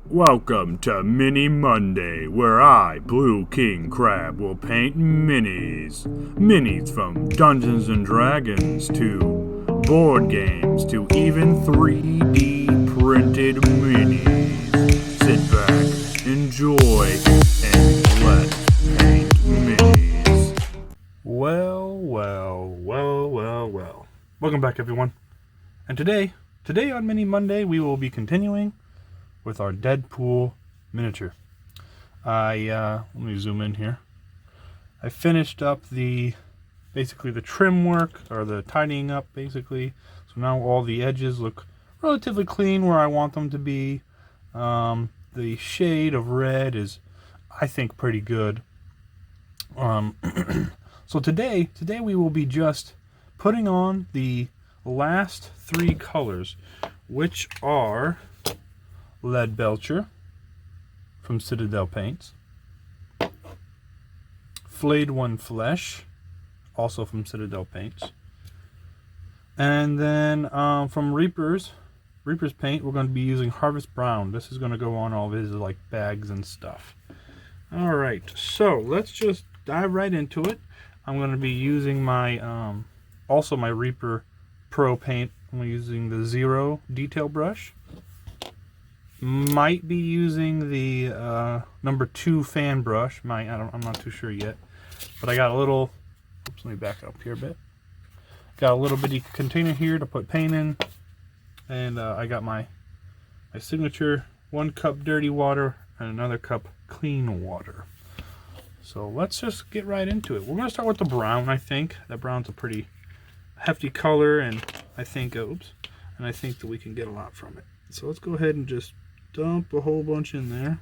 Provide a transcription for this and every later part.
Welcome to Mini Monday, where I, Blue King Crab, will paint minis. Minis from Dungeons and Dragons to board games to even 3D printed minis. Sit back, enjoy, and let's paint minis. Well. Welcome back, everyone. And today on Mini Monday, we will be continuing with our DeadPool miniature. Let me zoom in here. I finished up basically the trim work, or the tidying up basically. So now all the edges look relatively clean where I want them to be. The shade of red is, I think, pretty good. So today we will be just putting on the last three colors, which are Lead Belcher from Citadel Paints, Flayed One Flesh, also from Citadel Paints, and then from Reaper's Paint, we're going to be using Harvest Brown. This is going to go on all of his like bags and stuff. Alright, so let's just dive right into it. I'm going to be using my also my Reaper Pro paint. I'm using the Zero detail brush. Might be using the number 2 fan brush. I'm not too sure yet. But I got a little, oops, let me back up here a bit. Got a little bitty container here to put paint in. And I got my signature 1 cup dirty water and another cup clean water. So let's just get right into it. We're going to start with the brown, I think. That brown's a pretty hefty color, and I think that we can get a lot from it. So let's go ahead and just dump a whole bunch in there.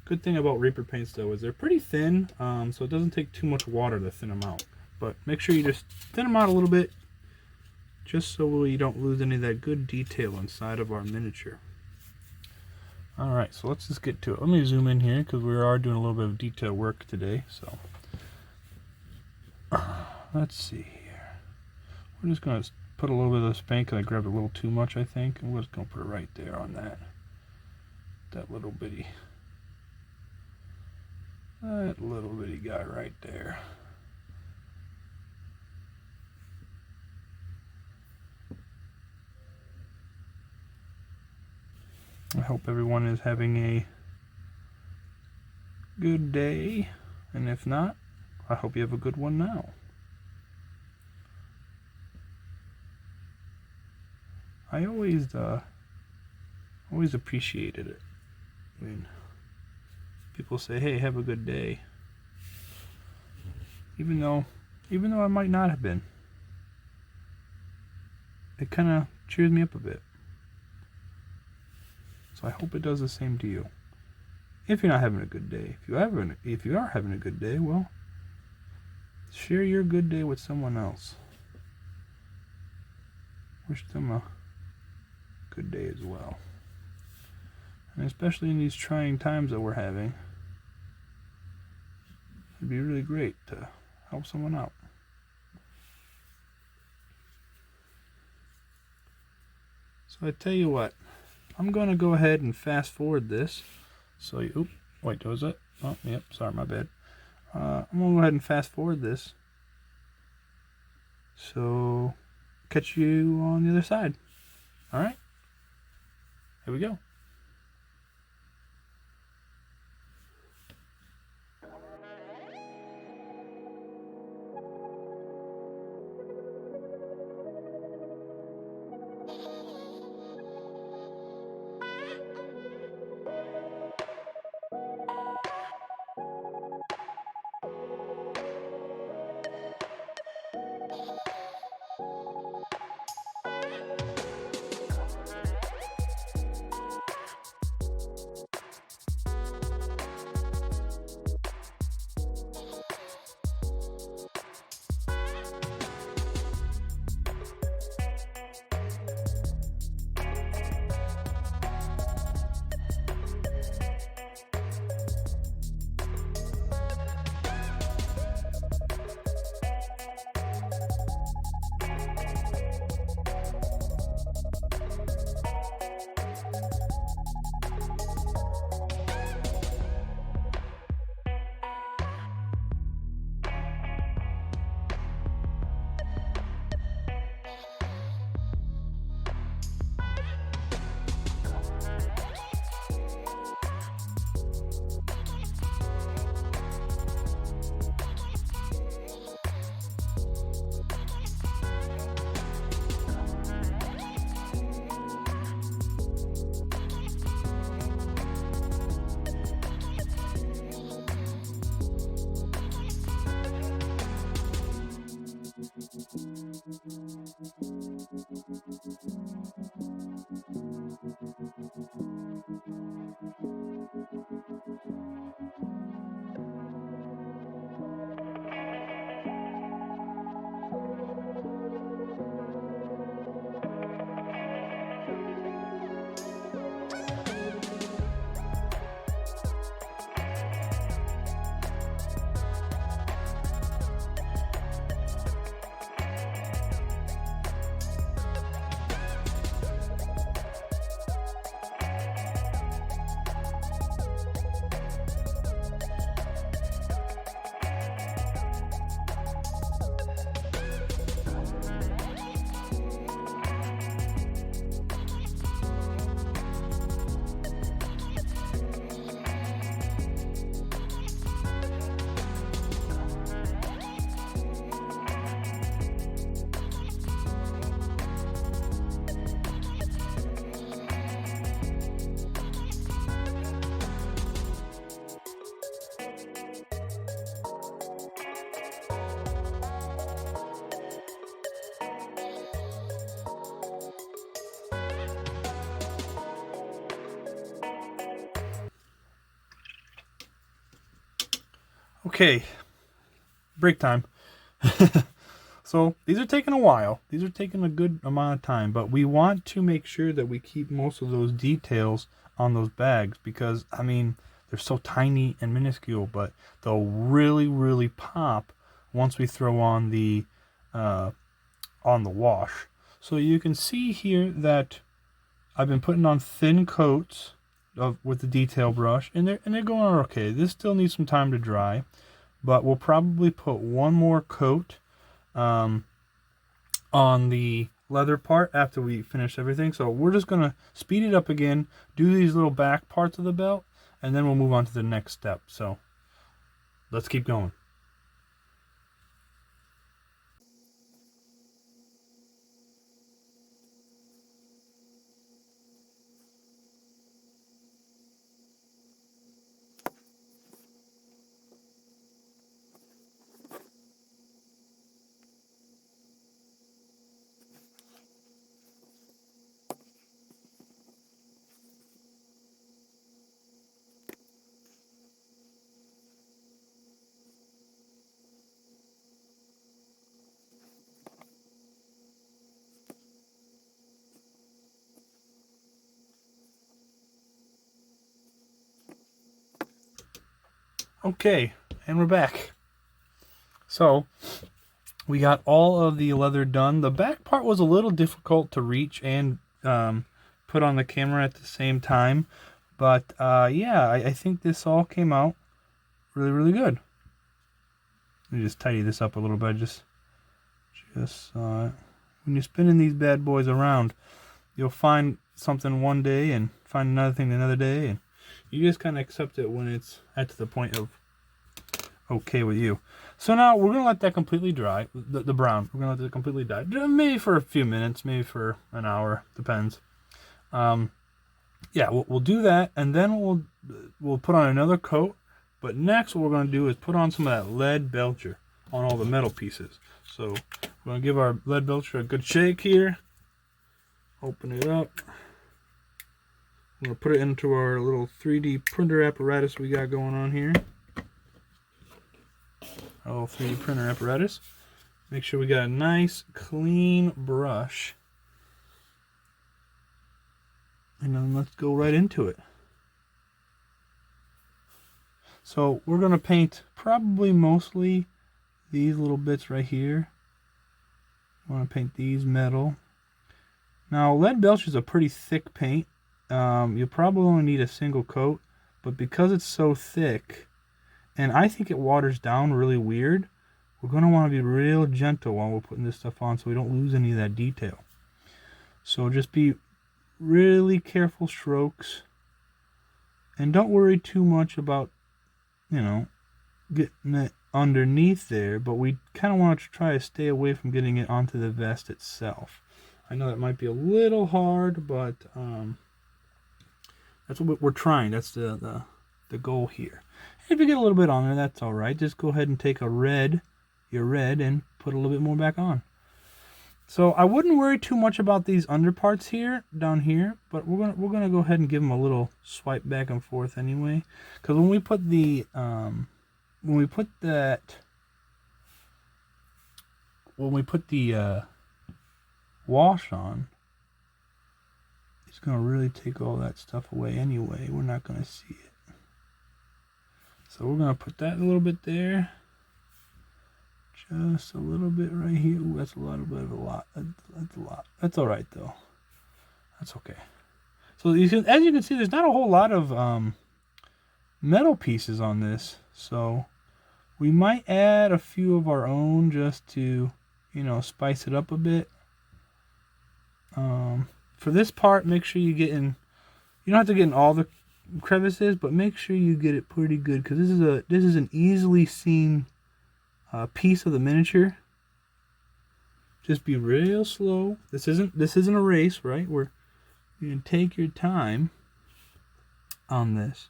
Good thing about Reaper paints though is they're pretty thin, so it doesn't take too much water to thin them out. But make sure you just thin them out a little bit, just so we don't lose any of that good detail inside of our miniature. Alright, so let's just get to it. Let me zoom in here because we are doing a little bit of detail work today. So let's see here. We're just going to put a little bit of this paint because I grabbed a little too much, I think. And we're just going to put it right there on that little bitty guy right there. I hope everyone is having a good day, and if not, I hope you have a good one now. I always appreciated it when people say, "Hey, have a good day," even though I might not have been. It kind of cheers me up a bit. So I hope it does the same to you. If you're not having a good day, if you are having a good day, well, share your good day with someone else. Wish them a good day as well. And especially in these trying times that we're having, it'd be really great to help someone out. So I tell you what, I'm going to go ahead and fast forward this. So, wait, was it? Oh, yep, sorry, my bad. I'm going to go ahead and fast forward this. So, catch you on the other side. Alright? Here we go. Okay, break time. So these are taking a while. These are taking a good amount of time, but we want to make sure that we keep most of those details on those bags because, I mean, they're so tiny and minuscule, but they'll really, really pop once we throw on the wash. So you can see here that I've been putting on thin coats with the detail brush, and they're going okay. This still needs some time to dry, but we'll probably put one more coat on the leather part after we finish everything. So we're just gonna speed it up again, do these little back parts of the belt, and then we'll move on to the next step. So let's keep going. Okay, and we're back. So we got all of the leather done. The back part was a little difficult to reach and put on the camera at the same time. But yeah, I think this all came out really, really good. Let me just tidy this up a little bit. Just when you're spinning these bad boys around, you'll find something one day and find another thing another day, and you just kind of accept it when it's at the point of okay with you. So now we're gonna let that completely dry. The brown, we're gonna let it completely dry. Maybe for a few minutes, maybe for an hour, depends. Yeah, we'll do that, and then we'll put on another coat. But next, what we're gonna do is put on some of that lead belcher on all the metal pieces. So we're gonna give our lead belcher a good shake here. Open it up. I'm gonna put it into our little 3D printer apparatus we got going on here. Our little 3D printer apparatus. Make sure we got a nice clean brush. And then let's go right into it. So we're gonna paint probably mostly these little bits right here. I want to paint these metal. Now lead belcher is a pretty thick paint. You'll probably only need a single coat, but because it's so thick, and I think it waters down really weird, we're going to want to be real gentle while we're putting this stuff on so we don't lose any of that detail. So just be really careful strokes, and don't worry too much about, you know, getting it underneath there, but we kind of want to try to stay away from getting it onto the vest itself. I know that might be a little hard, but that's what we're trying. That's the goal here. If you get a little bit on there, that's all right. Just go ahead and take your red, and put a little bit more back on. So I wouldn't worry too much about these underparts here, down here, but we're gonna go ahead and give them a little swipe back and forth anyway, because when we put the wash on, it's gonna really take all that stuff away anyway. We're not gonna see it, so we're gonna put that a little bit there. Just a little bit right here. Ooh, that's a little bit of a lot. That's a lot. That's all right though. That's okay. So as you can see, there's not a whole lot of metal pieces on this. So we might add a few of our own just to, you know, spice it up a bit. For this part, make sure you get in. You don't have to get in all the crevices, but make sure you get it pretty good, because this is an easily seen piece of the miniature. Just be real slow. This isn't a race, right? You can take your time on this,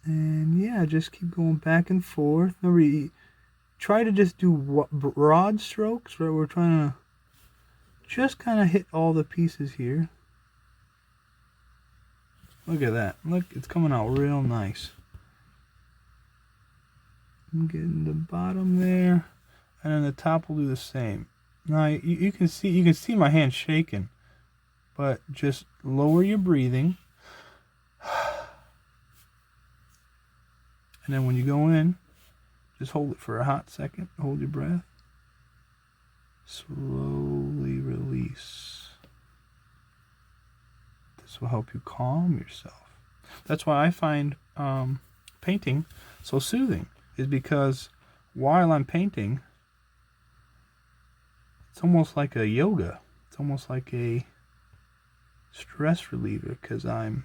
and yeah, just keep going back and forth. Remember, try to just do broad strokes, right? We're trying to just kind of hit all the pieces here. Look at that. Look, it's coming out real nice. I'm getting the bottom there, and then the top will do the same. Now you can see my hand shaking, but just lower your breathing, and then when you go in, just hold it for a hot second. Hold your breath. Slowly release. This will help you calm yourself. That's why I find painting so soothing, is because while I'm painting, it's almost like a yoga. It's almost like a stress reliever, because I'm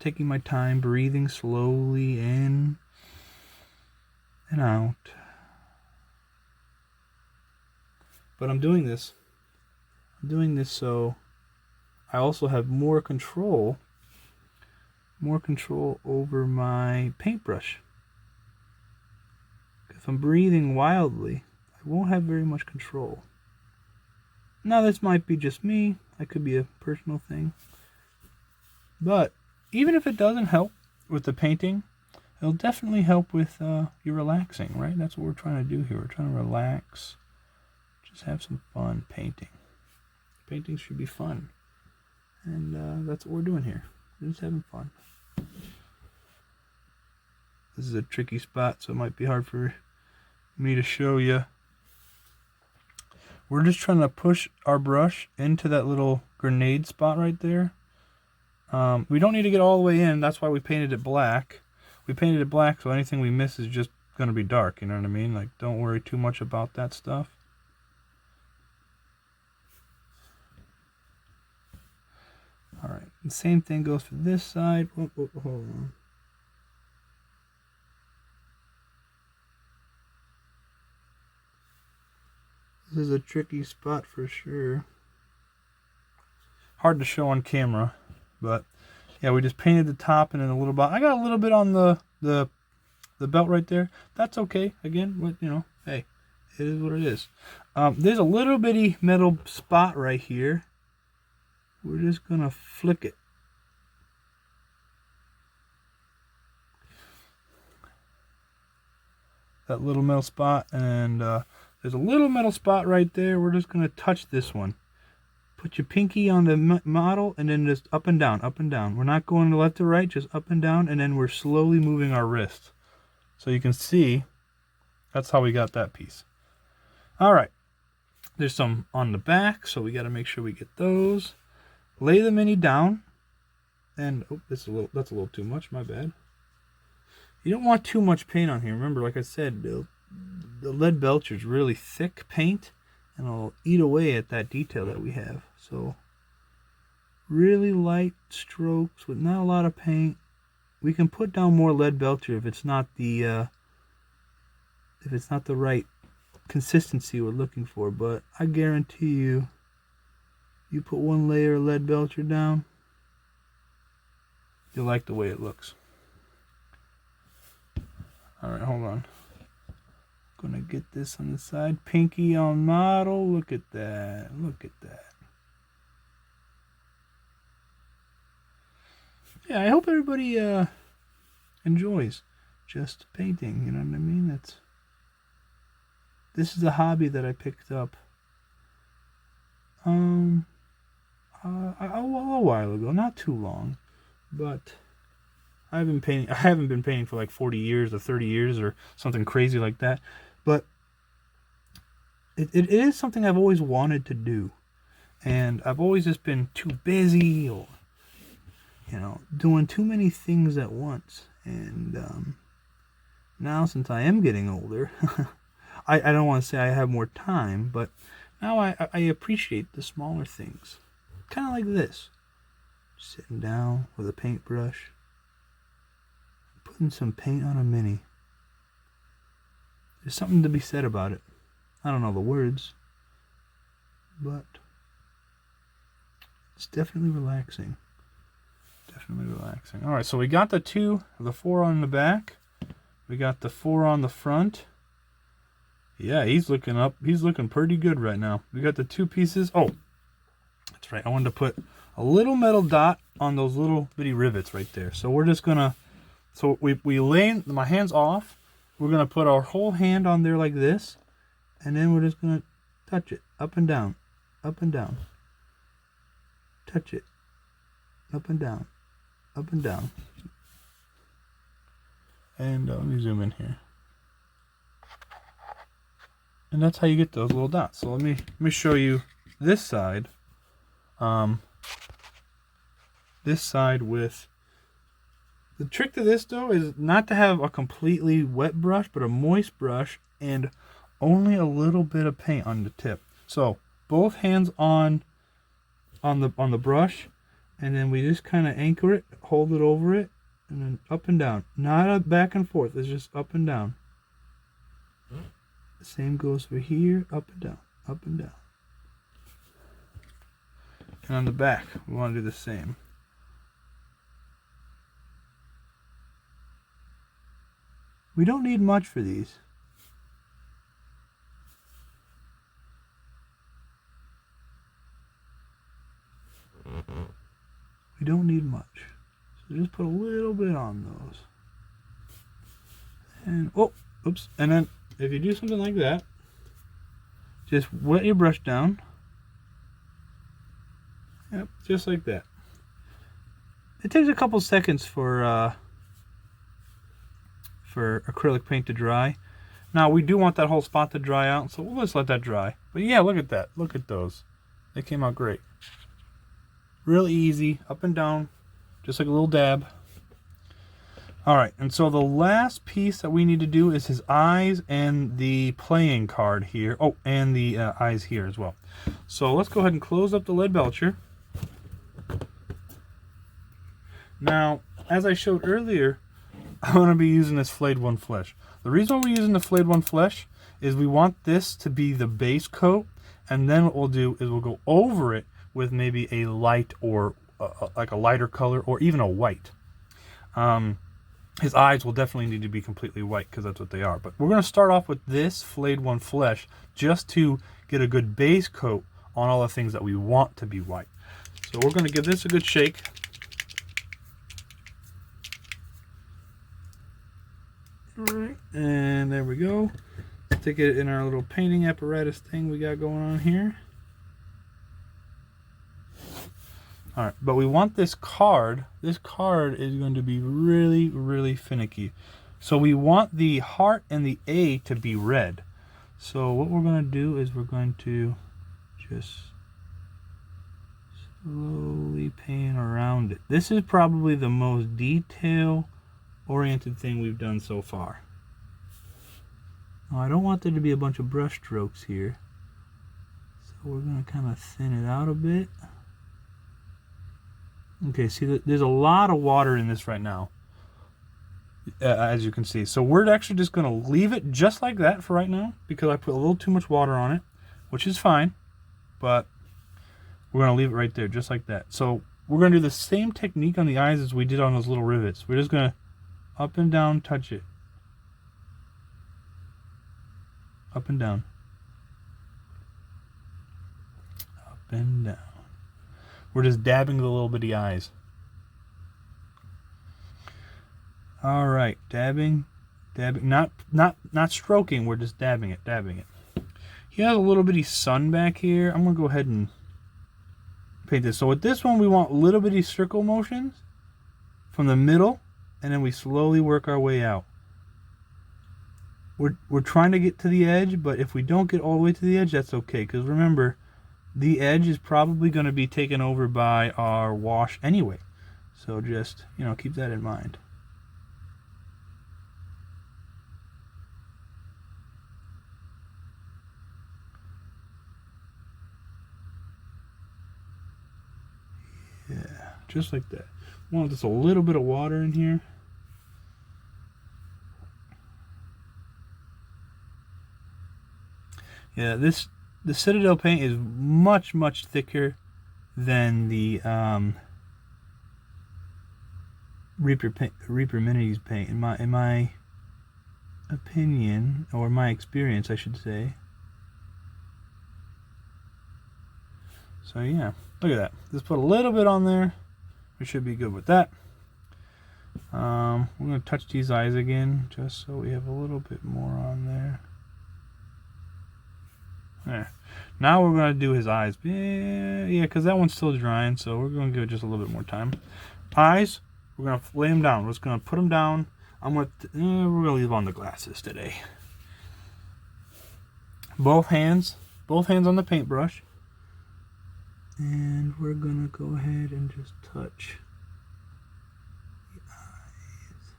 taking my time, breathing slowly in and out. But I'm doing this so I also have more control over my paintbrush. If I'm breathing wildly, I won't have very much control. Now, this might be just me. That could be a personal thing. But even if it doesn't help with the painting, it'll definitely help with your relaxing, right? That's what we're trying to do here. We're trying to relax. Just have some fun painting. Painting should be fun. And that's what we're doing here. We're just having fun. This is a tricky spot, so it might be hard for me to show you. We're just trying to push our brush into that little grenade spot right there. We don't need to get all the way in. That's why we painted it black. We painted it black so anything we miss is just going to be dark. You know what I mean? Like, don't worry too much about that stuff. Alright, the same thing goes for this side. Hold on. This is a tricky spot for sure. Hard to show on camera, but yeah, we just painted the top and then a little bit. I got a little bit on the belt right there. That's okay. Again, hey, it is what it is. There's a little bitty metal spot right here. We're just gonna flick it. That little metal spot, and there's a little metal spot right there. We're just gonna touch this one. Put your pinky on the model and then just up and down, up and down. We're not going left to right, just up and down, and then we're slowly moving our wrist. So you can see, that's how we got that piece. All right, there's some on the back, so we gotta make sure we get those. Lay the mini down, and that's a little too much, my bad. You don't want too much paint on here. Remember, like I said, the lead belcher is really thick paint, and it'll eat away at that detail that we have. So, really light strokes with not a lot of paint. We can put down more lead belcher if it's not the right consistency we're looking for. But I guarantee you, you put one layer of lead belcher down, you'll like the way it looks. Alright, hold on. Gonna get this on the side. Pinky on model. Look at that. Look at that. Yeah, I hope everybody enjoys just painting. You know what I mean? This is a hobby that I picked up a while ago, not too long, but I haven't been painting for like 40 years or 30 years or something crazy like that, but it is something I've always wanted to do, and I've always just been too busy or doing too many things at once. And now, since I am getting older, I don't want to say I have more time, but now I appreciate the smaller things. Kind of like this. Sitting down with a paintbrush, putting some paint on a mini. There's something to be said about it. I don't know the words, but it's definitely relaxing. Definitely relaxing. Alright, so we got the 4 on the back. We got the 4 on the front. Yeah, he's looking up. He's looking pretty good right now. We got the 2 pieces. Oh, that's right. I wanted to put a little metal dot on those little bitty rivets right there. So we're just gonna So we lay my hands off. We're gonna put our whole hand on there like this, and then we're just gonna touch it up and down, up and down. Touch it, up and down, up and down. And let me zoom in here. And that's how you get those little dots. So let me show you this side. This side with the trick to this though is not to have a completely wet brush, but a moist brush and only a little bit of paint on the tip. So both hands on the brush, and then we just kind of anchor it, hold it over it, and then up and down. Not a back and forth. It's just up and down. The same goes for here, up and down, up and down. And on the back, we want to do the same. We don't need much for these. We don't need much. So just put a little bit on those. And, oh, oops. And then if you do something like that, just wet your brush down. Yep, just like that. It takes a couple seconds for acrylic paint to dry. Now we do want that whole spot to dry out, so we'll just let that dry. But yeah, look at that. Look at those. They came out great. Real easy, up and down, just like a little dab. Alright, and so the last piece that we need to do is his eyes and the playing card here. Oh, and the eyes here as well. So let's go ahead and close up the lead belcher. Now, as I showed earlier, I'm going to be using this flayed one flesh. The reason why we're using the flayed one flesh is we want this to be the base coat, and then what we'll do is we'll go over it with maybe a light or like a lighter color or even a white. His eyes will definitely need to be completely white because that's what they are. But we're going to start off with this flayed one flesh just to get a good base coat on all the things that we want to be white. So we're going to give this a good shake. Alright, and there we go. Stick it in our little painting apparatus thing we got going on here. Alright, but we want this card. This card is going to be really, really finicky. So we want the heart and the A to be red. So what we're going to do is we're going to just slowly paint around it. This is probably the most detail-oriented thing we've done so far. Now, I don't want there to be a bunch of brush strokes here. So we're going to kind of thin it out a bit. Okay, see, there's a lot of water in this right now, as you can see. So we're actually just going to leave it just like that for right now, because I put a little too much water on it, which is fine, but we're going to leave it right there, just like that. So we're going to do the same technique on the eyes as we did on those little rivets. We're just going to up and down touch it. Up and down. Up and down. We're just dabbing the little bitty eyes. All right, dabbing, not stroking. We're just dabbing it. He has a little bitty sun back here. I'm gonna go ahead and paint this. So with this one, we want little bitty circle motions from the middle, and then we slowly work our way out. We're trying to get to the edge, but if we don't get all the way to the edge, that's okay. Because remember, the edge is probably going to be taken over by our wash anyway. So just, keep that in mind. Yeah, just like that. I want just a little bit of water in here. Yeah, the Citadel paint is much, much thicker than the Reaper Minis paint, in my opinion, or my experience, I should say. So yeah, look at that. Just put a little bit on there. We should be good with that. We're going to touch these eyes again, just so we have a little bit more on there. There. Now we're going to do his eyes. Yeah, because that one's still drying, so we're going to give it just a little bit more time. Eyes, we're going to lay them down. We're just going to put them down. We're going to leave on the glasses today. Both hands on the paintbrush. And we're going to go ahead and just touch the eyes.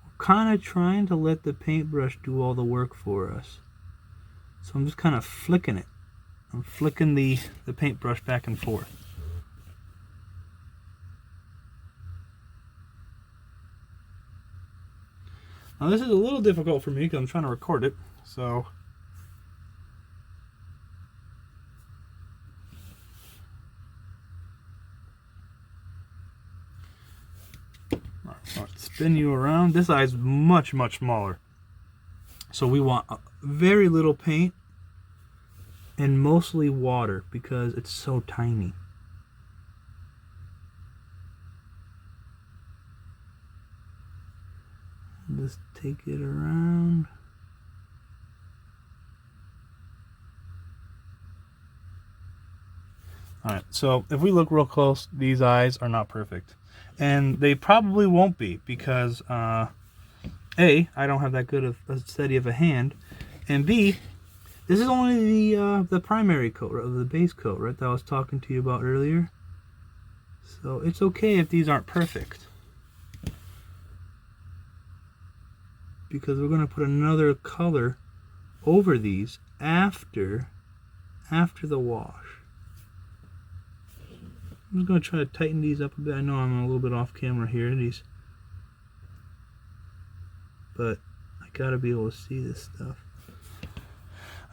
We're kind of trying to let the paintbrush do all the work for us. So I'm just kind of flicking it. I'm flicking the paintbrush back and forth. Now this is a little difficult for me because I'm trying to record it, so I'll spin you around. This eye is much, much smaller. So we want very little paint and mostly water because it's so tiny. Just take it around. Alright, so if we look real close, these eyes are not perfect. And they probably won't be because A, I don't have that good of a steady of a hand, and B, this is only the primary coat, or the base coat, right, that I was talking to you about earlier. So it's okay if these aren't perfect, because we're going to put another color over these after the wash. I'm just going to try to tighten these up a bit. I know I'm a little bit off camera here, but I gotta be able to see this stuff.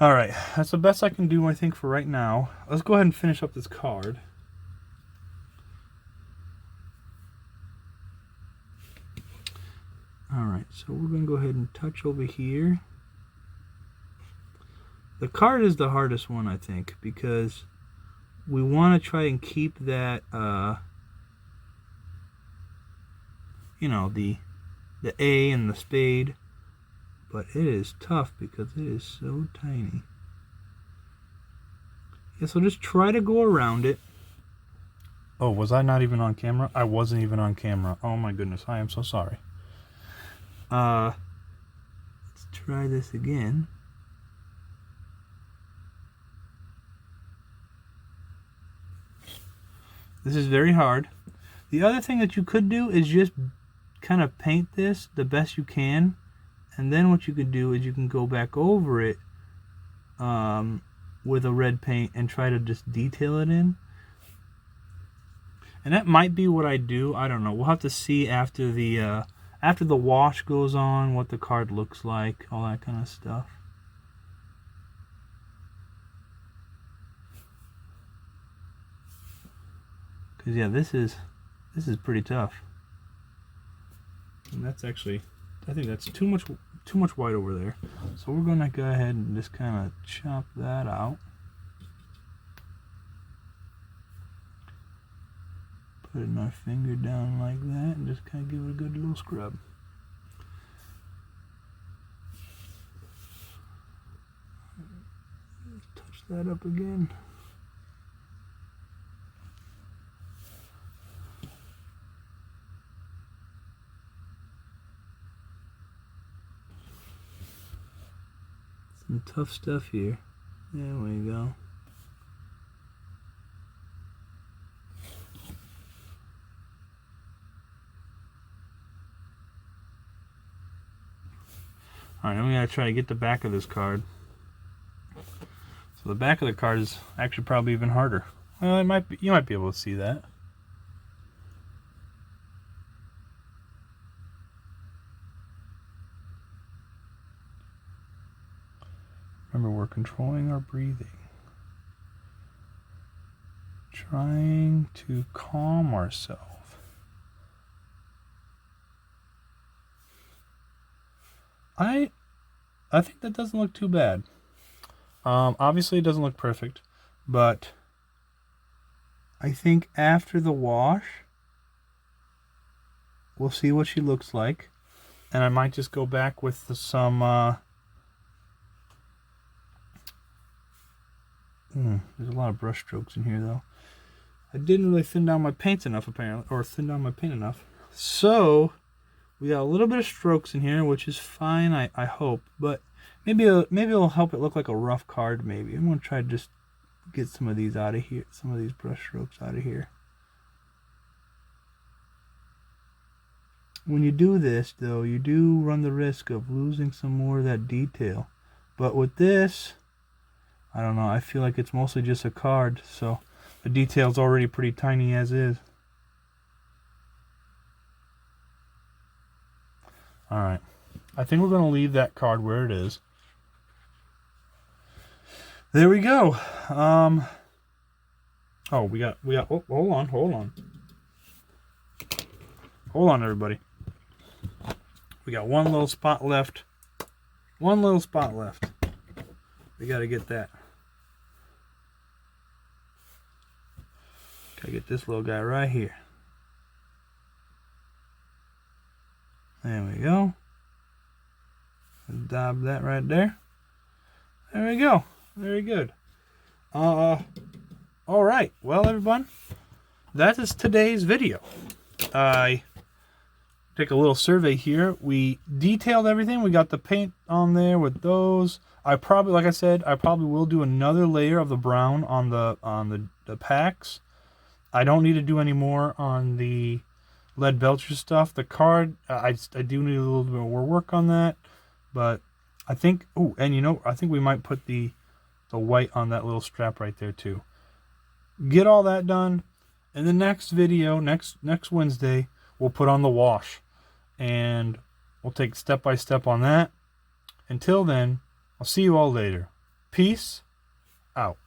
Alright, that's the best I can do, I think, for right now. Let's go ahead and finish up this card. Alright, so we're going to go ahead and touch over here. The card is the hardest one, I think, because we want to try and keep that, you know, the A and the spade, but it is tough because it is so tiny. Yeah, so just try to go around it. Oh, was I not even on camera? I wasn't even on camera. Oh my goodness, I am so sorry. Let's try this again. This is very hard. The other thing that you could do is just kind of paint this the best you can, and then what you could do is you can go back over it with a red paint and try to just detail it in. And that might be what I do. I don't know. We'll have to see after the wash goes on what the card looks like, all that kind of stuff. Because yeah, this is pretty tough. And that's actually, I think that's too much white over there. So we're gonna go ahead and just kind of chop that out. Putting our finger down like that and just kind of give it a good little scrub. Touch that up again. Some tough stuff here. There we go. Alright, now we gotta try to get the back of this card. So the back of the card is actually probably even harder. Well, it might be, you might be able to see that. Remember, we're controlling our breathing. Trying to calm ourselves. I think that doesn't look too bad. Obviously it doesn't look perfect, but I think after the wash we'll see what she looks like. And I might just go back with some there's a lot of brush strokes in here though. I didn't really thin down my paints enough apparently, or thin down my paint enough. So we got a little bit of strokes in here, which is fine, I hope. But maybe it'll help it look like a rough card. Maybe I'm gonna try to just get some of these out of here, some of these brush strokes out of here. When you do this though, you do run the risk of losing some more of that detail. But with this, I don't know, I feel like it's mostly just a card, so the detail's already pretty tiny as is. Alright, I think we're going to leave that card where it is. There we go. Oh, we got, oh, hold on. Hold on, everybody. We got one little spot left. One little spot left. We got to get that. Got to get this little guy right here. There we go. Dab that right there. There we go. Very good. All right. Well, everyone, that is today's video. I take a little survey here. We detailed everything. We got the paint on there with those. I probably, like I said, I probably will do another layer of the brown on the packs. I don't need to do any more on the lead belcher stuff. The card, I do need a little bit more work on that, but I think, oh, and you know, I think we might put the white on that little strap right there too. Get all that done. In the next video, next Wednesday, we'll put on the wash, and we'll take step by step on that. Until then, I'll see you all later. Peace out.